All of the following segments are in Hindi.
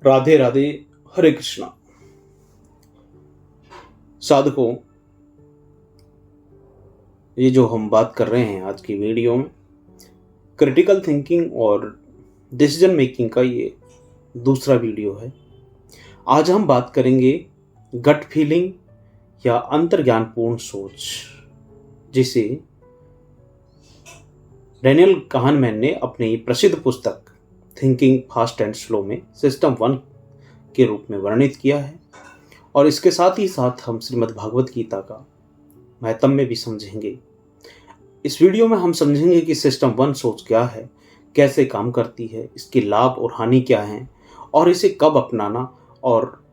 राधे राधे। हरे कृष्णा। साधकों, ये जो हम बात कर रहे हैं आज की वीडियो में, क्रिटिकल थिंकिंग और डिसीजन मेकिंग का ये दूसरा वीडियो है। आज हम बात करेंगे गट फीलिंग या अंतर्ज्ञानपूर्ण सोच, जिसे डैनियल kahneman ने अपनी प्रसिद्ध पुस्तक थिंकिंग फास्ट एंड स्लो में सिस्टम 1 के रूप में वर्णित किया है। और इसके साथ ही साथ हम श्रीमद् भागवत गीता का महत्व भी समझेंगे। इस वीडियो में हम समझेंगे कि सिस्टम 1 सोच क्या है, कैसे काम करती है, इसके लाभ और हानि क्या हैं, और इसे कब अपनाना और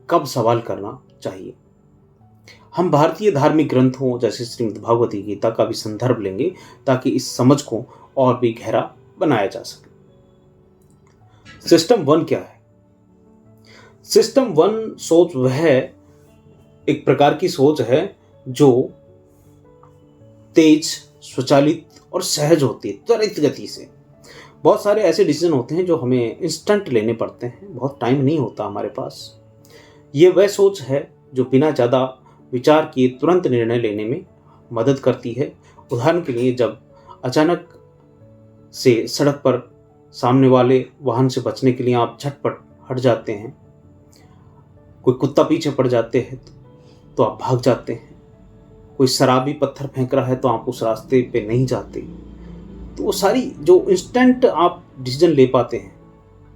कब सवाल करना चाहिए। हम भारतीय धार्मिक ग्रंथों जैसे श्रीमद् भागवत गीता का भी संदर्भ लेंगे ताकि इस समझ को और भी गहरा बनाया जा सके। सिस्टम 1 क्या है? सिस्टम 1 सोच वह एक प्रकार की सोच है जो तेज, स्वचालित और सहज होती है, त्वरित गति से। बहुत सारे ऐसे डिसीजन होते हैं जो हमें इंस्टेंट लेने पड़ते हैं, बहुत टाइम नहीं होता हमारे पास। ये वह सोच है जो बिना ज़्यादा विचार किए तुरंत निर्णय लेने में मदद करती है। उदाहरण के लिए, जब अचानक से सड़क पर सामने वाले वाहन से बचने के लिए आप झटपट हट जाते हैं, कोई कुत्ता पीछे पड़ जाते हैं तो आप भाग जाते हैं, कोई शराबी पत्थर फेंक रहा है तो आप उस रास्ते पे नहीं जाते। तो वो सारी जो इंस्टेंट आप डिसीजन ले पाते हैं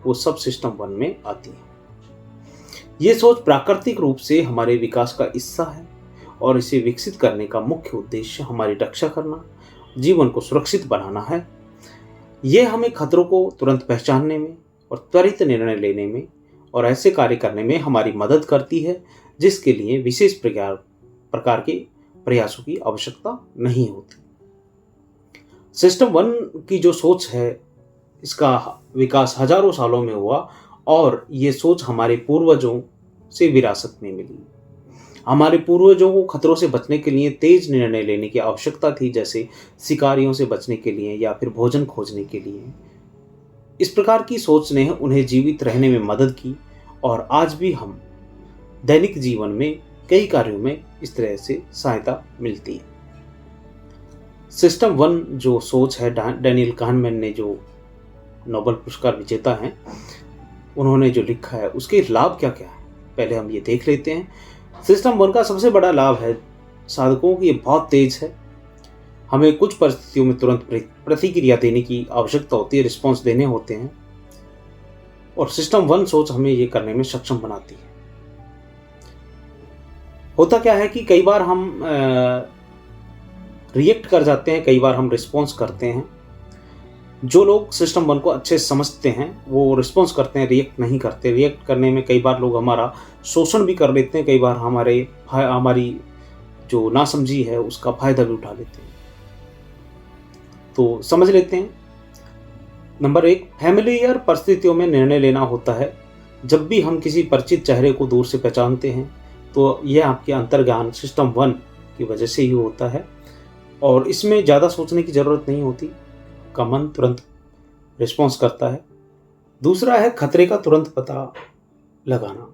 वो सब सिस्टम 1 में आती है। ये सोच प्राकृतिक रूप से हमारे विकास का हिस्सा है और इसे विकसित करने का मुख्य उद्देश्य हमारी रक्षा करना, जीवन को सुरक्षित बनाना है। ये हमें खतरों को तुरंत पहचानने में और त्वरित निर्णय लेने में और ऐसे कार्य करने में हमारी मदद करती है जिसके लिए विशेष प्रकार के प्रयासों की आवश्यकता नहीं होती। सिस्टम 1 की जो सोच है, इसका विकास हजारों सालों में हुआ और ये सोच हमारे पूर्वजों से विरासत में मिली। हमारे पूर्वजों को खतरों से बचने के लिए तेज निर्णय लेने की आवश्यकता थी, जैसे शिकारियों से बचने के लिए या फिर भोजन खोजने के लिए। इस प्रकार की सोच ने उन्हें जीवित रहने में मदद की और आज भी हम दैनिक जीवन में कई कार्यों में इस तरह से सहायता मिलती है। सिस्टम 1 जो सोच है, डैनियल kahneman ने, जो नोबेल पुरस्कार विजेता हैं, उन्होंने जो लिखा है, उसके लाभ क्या क्या है पहले हम ये देख लेते हैं। सिस्टम 1 का सबसे बड़ा लाभ है साधकों की, ये बहुत तेज है। हमें कुछ परिस्थितियों में तुरंत प्रतिक्रिया देने की आवश्यकता होती है, रिस्पॉन्स देने होते हैं, और सिस्टम 1 सोच हमें ये करने में सक्षम बनाती है। होता क्या है कि कई बार हम रिएक्ट कर जाते हैं, कई बार हम रिस्पॉन्स करते हैं। जो लोग सिस्टम 1 को अच्छे से समझते हैं वो रिस्पॉन्स करते हैं, रिएक्ट नहीं करते। रिएक्ट करने में कई बार लोग हमारा शोषण भी कर लेते हैं, कई बार हमारी जो नासमझी है उसका फायदा भी उठा लेते हैं। तो समझ लेते हैं। नंबर 1, फैमिलियर परिस्थितियों में निर्णय लेना होता है। जब भी हम किसी परिचित चेहरे को दूर से पहचानते हैं तो यह आपके अंतर्ज्ञान सिस्टम 1 की वजह से ही होता है और इसमें ज़्यादा सोचने की ज़रूरत नहीं होती, का मन तुरंत रिस्पॉन्स करता है। दूसरा है खतरे का तुरंत पता लगाना।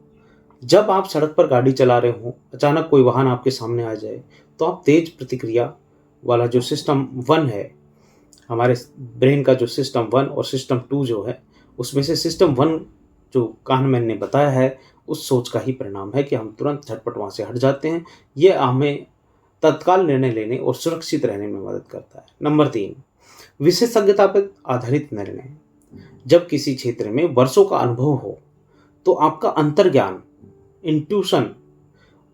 जब आप सड़क पर गाड़ी चला रहे हो, अचानक कोई वाहन आपके सामने आ जाए तो आप तेज प्रतिक्रिया वाला जो सिस्टम 1 है, हमारे ब्रेन का जो सिस्टम 1 और सिस्टम 2 जो है, उसमें से सिस्टम 1 जो kahneman ने बताया है, उस सोच का ही परिणाम है कि हम तुरंत झटपट वहाँ से हट जाते हैं। ये हमें तत्काल निर्णय लेने और सुरक्षित रहने में मदद करता है। नंबर 3, विशेषज्ञता पर आधारित निर्णय। जब किसी क्षेत्र में वर्षों का अनुभव हो तो आपका अंतर्ज्ञान, इंट्यूशन,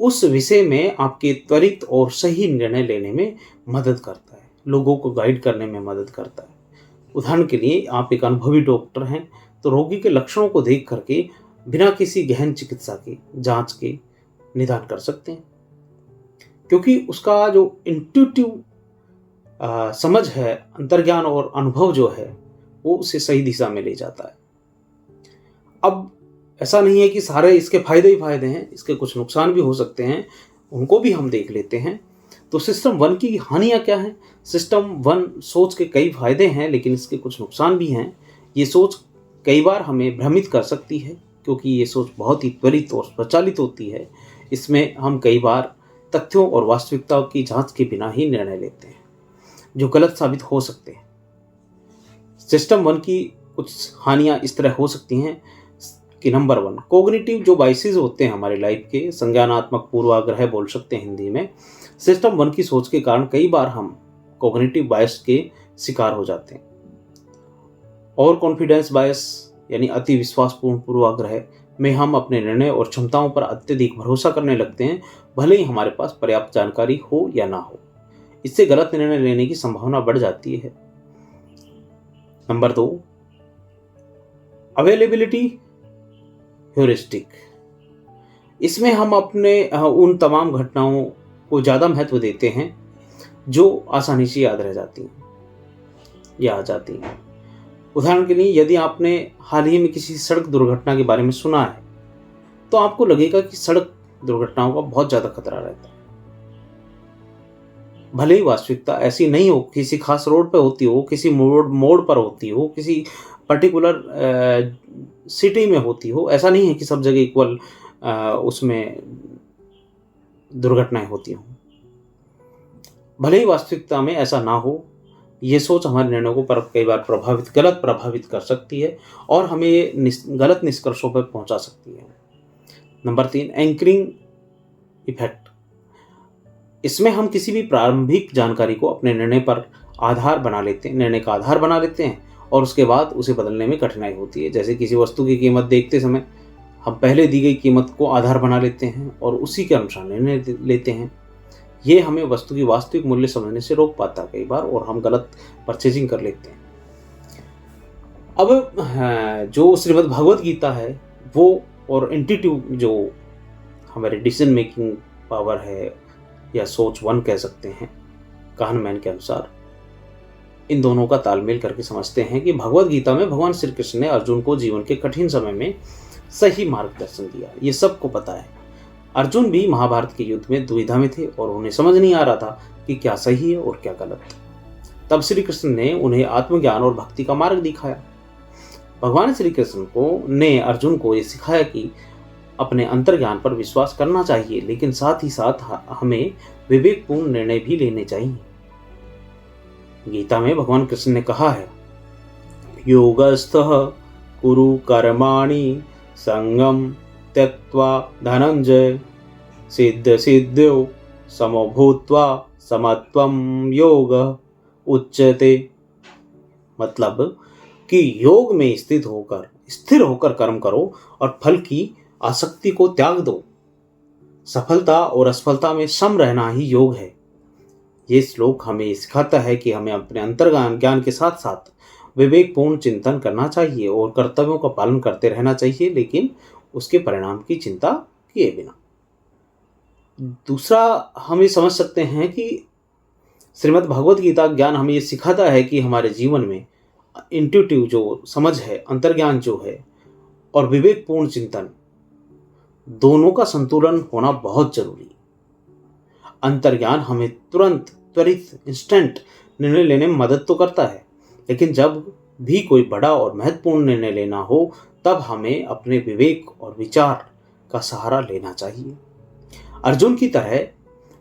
उस विषय में आपके त्वरित और सही निर्णय लेने में मदद करता है, लोगों को गाइड करने में मदद करता है। उदाहरण के लिए, आप एक अनुभवी डॉक्टर हैं तो रोगी के लक्षणों को देख करके बिना किसी गहन चिकित्सा के, जांच के निदान कर सकते हैं, क्योंकि उसका जो इंट्यूटिव समझ है, अंतर्ज्ञान और अनुभव जो है, वो उसे सही दिशा में ले जाता है। अब ऐसा नहीं है कि सारे इसके फायदे ही फायदे हैं, इसके कुछ नुकसान भी हो सकते हैं, उनको भी हम देख लेते हैं। तो सिस्टम 1 की हानियाँ क्या हैं? सिस्टम 1 सोच के कई फायदे हैं लेकिन इसके कुछ नुकसान भी हैं। ये सोच कई बार हमें भ्रमित कर सकती है, क्योंकि ये सोच बहुत ही त्वरित और स्वचालित होती है। इसमें हम कई बार तथ्यों और वास्तविकताओं की जांच के बिना ही निर्णय लेते हैं, जो गलत साबित हो सकते हैं। सिस्टम 1 की कुछ हानियां इस तरह हो सकती हैं कि नंबर 1, कोग्निटिव जो बाइसेस होते हैं हमारे लाइफ के, संज्ञानात्मक पूर्वाग्रह बोल सकते हैं हिंदी में। सिस्टम 1 की सोच के कारण कई बार हम कोग्निटिव बायस के शिकार हो जाते हैं। और कॉन्फिडेंस बायस यानी अति विश्वासपूर्ण पूर्वाग्रह में हम अपने निर्णय और क्षमताओं पर अत्यधिक भरोसा करने लगते हैं, भले ही हमारे पास पर्याप्त जानकारी हो या ना हो। इससे गलत निर्णय लेने की संभावना बढ़ जाती है। Number 2, availability heuristic. इसमें हम अपने उन तमाम घटनाओं को ज़्यादा महत्व देते हैं जो आसानी से याद रह जाती हैं या आ जाती हैं। उदाहरण के लिए, यदि आपने हाल ही में किसी सड़क दुर्घटना के बारे में सुना है, तो आपको लगेगा कि सड़क दुर्घटनाओं का बहुत ज़्यादा खतरा रहता है। भले ही वास्तविकता ऐसी नहीं हो, किसी खास रोड पे होती हो, किसी मोड़ पर होती हो, किसी पर्टिकुलर सिटी में होती हो, ऐसा नहीं है कि सब जगह इक्वल उसमें दुर्घटनाएं होती हों। भले ही वास्तविकता में ऐसा ना हो, ये सोच हमारे निर्णयों को कई बार गलत प्रभावित कर सकती है और हमें गलत निष्कर्षों पर पहुंचा सकती है। Number 3, anchoring effect. इसमें हम किसी भी प्रारंभिक जानकारी को अपने निर्णय का आधार बना लेते हैं और उसके बाद उसे बदलने में कठिनाई होती है। जैसे किसी वस्तु की कीमत देखते समय हम पहले दी गई कीमत को आधार बना लेते हैं और उसी के अनुसार निर्णय लेते हैं। ये हमें वस्तु की वास्तविक मूल्य समझने से रोक पाता है कई बार, और हम गलत परचेजिंग कर लेते हैं। अब जो श्रीमद् भगवत गीता है वो, और इंट्यूटिव जो हमारे डिसीजन मेकिंग पावर है या सोच 1 कह सकते हैं कहनमैन के अनुसार, इन दोनों का तालमेल करके समझते हैं कि भगवत गीता में भगवान श्री कृष्ण ने अर्जुन को जीवन के कठिन समय में सही मार्गदर्शन दिया। ये सबको पता है। अर्जुन भी महाभारत के युद्ध में दुविधा में थे और उन्हें समझ नहीं आ रहा था कि क्या सही है और क्या गलत। तब श्री कृष्ण ने उन्हें आत्मज्ञान और भक्ति का मार्ग दिखाया। भगवान श्री कृष्ण ने अर्जुन को ये सिखाया कि अपने अंतर्ज्ञान पर विश्वास करना चाहिए, लेकिन साथ ही साथ हमें विवेकपूर्ण निर्णय भी लेने चाहिए। गीता में भगवान कृष्ण ने कहा है, योगस्थः कुरु कर्माणि संगम त्यक्त्वा धनंजय सिद्ध सिद्ध्यो समभूत्वा समत्वम योग उच्यते। मतलब कि योग में स्थिर होकर कर्म करो और फल की आसक्ति को त्याग दो। सफलता और असफलता में सम रहना ही योग है। ये श्लोक हमें सिखाता है कि हमें अपने अंतर्ज्ञान ज्ञान के साथ साथ विवेकपूर्ण चिंतन करना चाहिए और कर्तव्यों का पालन करते रहना चाहिए, लेकिन उसके परिणाम की चिंता किए बिना। दूसरा, हम ये समझ सकते हैं कि श्रीमद् भगवत गीता ज्ञान हमें ये सिखाता है कि हमारे जीवन में इंट्यूटिव जो समझ है, अंतर्ज्ञान जो है, और विवेकपूर्ण चिंतन, दोनों का संतुलन होना बहुत जरूरी है। अंतर्ज्ञान हमें त्वरित इंस्टेंट निर्णय लेने में मदद तो करता है, लेकिन जब भी कोई बड़ा और महत्वपूर्ण निर्णय लेना हो, तब हमें अपने विवेक और विचार का सहारा लेना चाहिए। अर्जुन की तरह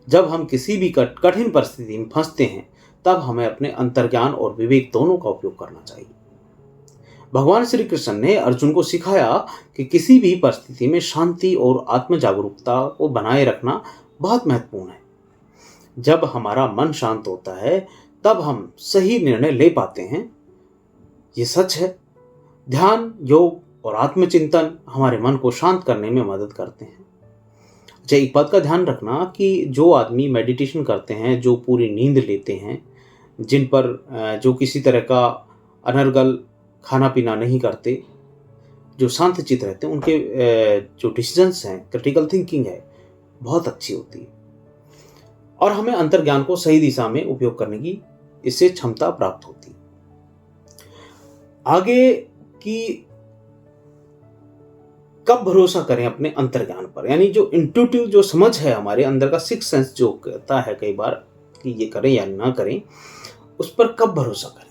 जब हम किसी भी कठिन परिस्थिति में फंसते हैं, तब हमें अपने अंतर्ज्ञान और विवेक दोनों का उपयोग करना चाहिए। भगवान श्री कृष्ण ने अर्जुन को सिखाया कि किसी भी परिस्थिति में शांति और आत्म जागरूकता को बनाए रखना बहुत महत्वपूर्ण है। जब हमारा मन शांत होता है, तब हम सही निर्णय ले पाते हैं। ये सच है। ध्यान, योग और आत्मचिंतन हमारे मन को शांत करने में मदद करते हैं। अच्छा, एक बात का ध्यान रखना कि जो आदमी मेडिटेशन करते हैं, जो पूरी नींद लेते हैं, जिन पर जो किसी तरह का अनर्गल खाना पीना नहीं करते, जो शांत चित्त रहते हैं, उनके जो डिसीजंस हैं, क्रिटिकल थिंकिंग है, बहुत अच्छी होती है और हमें अंतर्ज्ञान को सही दिशा में उपयोग करने की इससे क्षमता प्राप्त होती है। आगे की कब भरोसा करें अपने अंतर्ज्ञान पर, यानी जो इंट्यूटिव जो समझ है, हमारे अंदर का सिक्स सेंस जो कहता है कई बार कि ये करें या ना करें, उस पर कब भरोसा करें।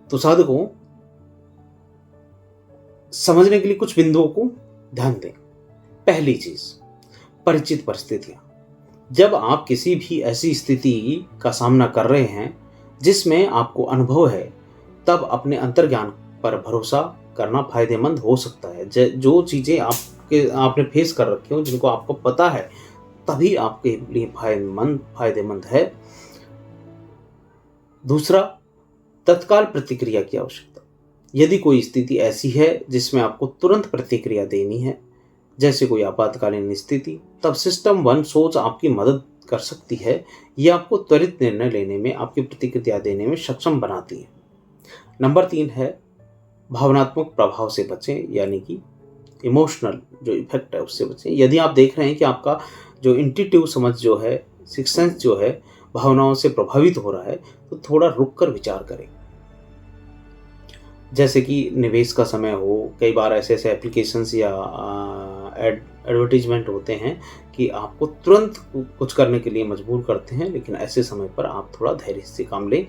तो साधकों, समझने के लिए कुछ बिंदुओं को ध्यान दें। पहली चीज, परिचित परिस्थितियां। जब आप किसी भी ऐसी स्थिति का सामना कर रहे हैं जिसमें आपको अनुभव है, तब अपने अंतर्ज्ञान पर भरोसा करना फायदेमंद हो सकता है। जो चीजें आपने फेस कर रखी हो, जिनको आपको पता है, तभी आपके लिए फायदेमंद है। दूसरा, तत्काल प्रतिक्रिया की आवश्यकता। यदि कोई स्थिति ऐसी है जिसमें आपको तुरंत प्रतिक्रिया देनी है, जैसे कोई आपातकालीन स्थिति, तब सिस्टम 1 सोच आपकी मदद कर सकती है। यह आपको त्वरित निर्णय लेने में, आपकी प्रतिक्रिया देने में सक्षम बनाती है। नंबर 3 है, भावनात्मक प्रभाव से बचें, यानी कि इमोशनल जो इफेक्ट है उससे बचें। यदि आप देख रहे हैं कि आपका जो इंट्यूटिव समझ जो है, सिक्स सेंस जो है, भावनाओं से प्रभावित हो रहा है, तो थोड़ा रुक कर विचार करें। जैसे कि निवेश का समय हो, कई बार ऐसे एप्लीकेशंस या एडवर्टीजमेंट होते हैं कि आपको तुरंत कुछ करने के लिए मजबूर करते हैं, लेकिन ऐसे समय पर आप थोड़ा धैर्य से काम लें।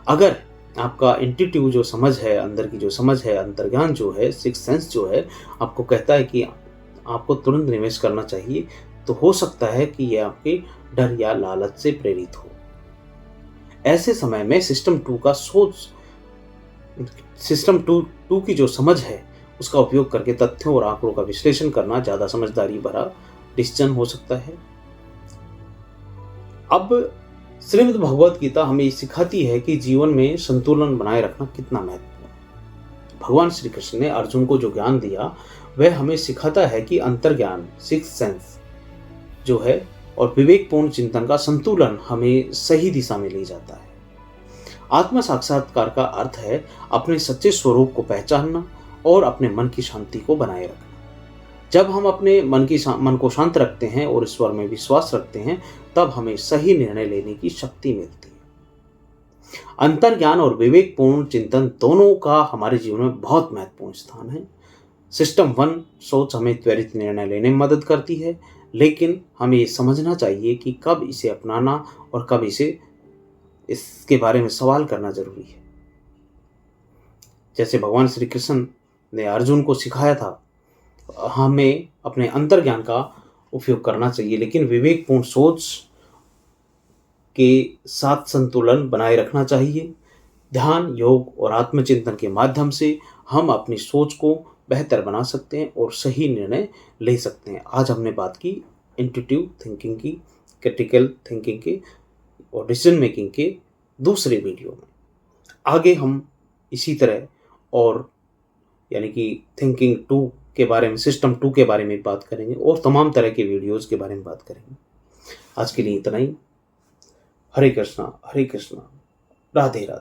अगर आपका इंट्यूटिव जो समझ है, अंदर की जो समझ है, अंतर्ज्ञान जो है, सिक्स सेंस जो है, आपको कहता है कि आपको तुरंत निवेश करना चाहिए, तो हो सकता है कि यह आपके डर या लालच से प्रेरित हो। ऐसे समय में सिस्टम टू की जो समझ है, उसका उपयोग करके तथ्यों और आंकड़ों का विश्लेषण करना ज़्यादा समझदारी भरा डिसीजन हो सकता है। अब श्रीमद् भगवत गीता हमें सिखाती है कि जीवन में संतुलन बनाए रखना कितना महत्वपूर्ण है। भगवान श्री कृष्ण ने अर्जुन को जो ज्ञान दिया, वह हमें सिखाता है कि अंतर्ज्ञान, सिक्स सेंस जो है, और विवेकपूर्ण चिंतन का संतुलन हमें सही दिशा में ले जाता है। आत्म साक्षात्कार का अर्थ है अपने सच्चे स्वरूप को पहचानना और अपने मन की शांति को बनाए रखना। जब हम अपने मन को शांत रखते हैं और ईश्वर में विश्वास रखते हैं, तब हमें सही निर्णय लेने की शक्ति मिलती है। अंतर्ज्ञान और विवेकपूर्ण चिंतन दोनों का हमारे जीवन में बहुत महत्वपूर्ण स्थान है। सिस्टम 1 सोच हमें त्वरित निर्णय लेने में मदद करती है, लेकिन हमें ये समझना चाहिए कि कब इसे अपनाना और कब इसके बारे में सवाल करना जरूरी है। जैसे भगवान श्री कृष्ण ने अर्जुन को सिखाया था, हमें अपने अंतर्ज्ञान का उपयोग करना चाहिए, लेकिन विवेकपूर्ण सोच के साथ संतुलन बनाए रखना चाहिए। ध्यान, योग और आत्मचिंतन के माध्यम से हम अपनी सोच को बेहतर बना सकते हैं और सही निर्णय ले सकते हैं। आज हमने बात की इंट्यूटिव थिंकिंग की, क्रिटिकल थिंकिंग की और डिसीजन मेकिंग के दूसरे वीडियो में। आगे हम इसी तरह और यानी कि थिंकिंग 2 के बारे में, सिस्टम 2 के बारे में बात करेंगे और तमाम तरह के वीडियोज़ के बारे में बात करेंगे। आज के लिए इतना ही। हरे कृष्णा, राधे राधे।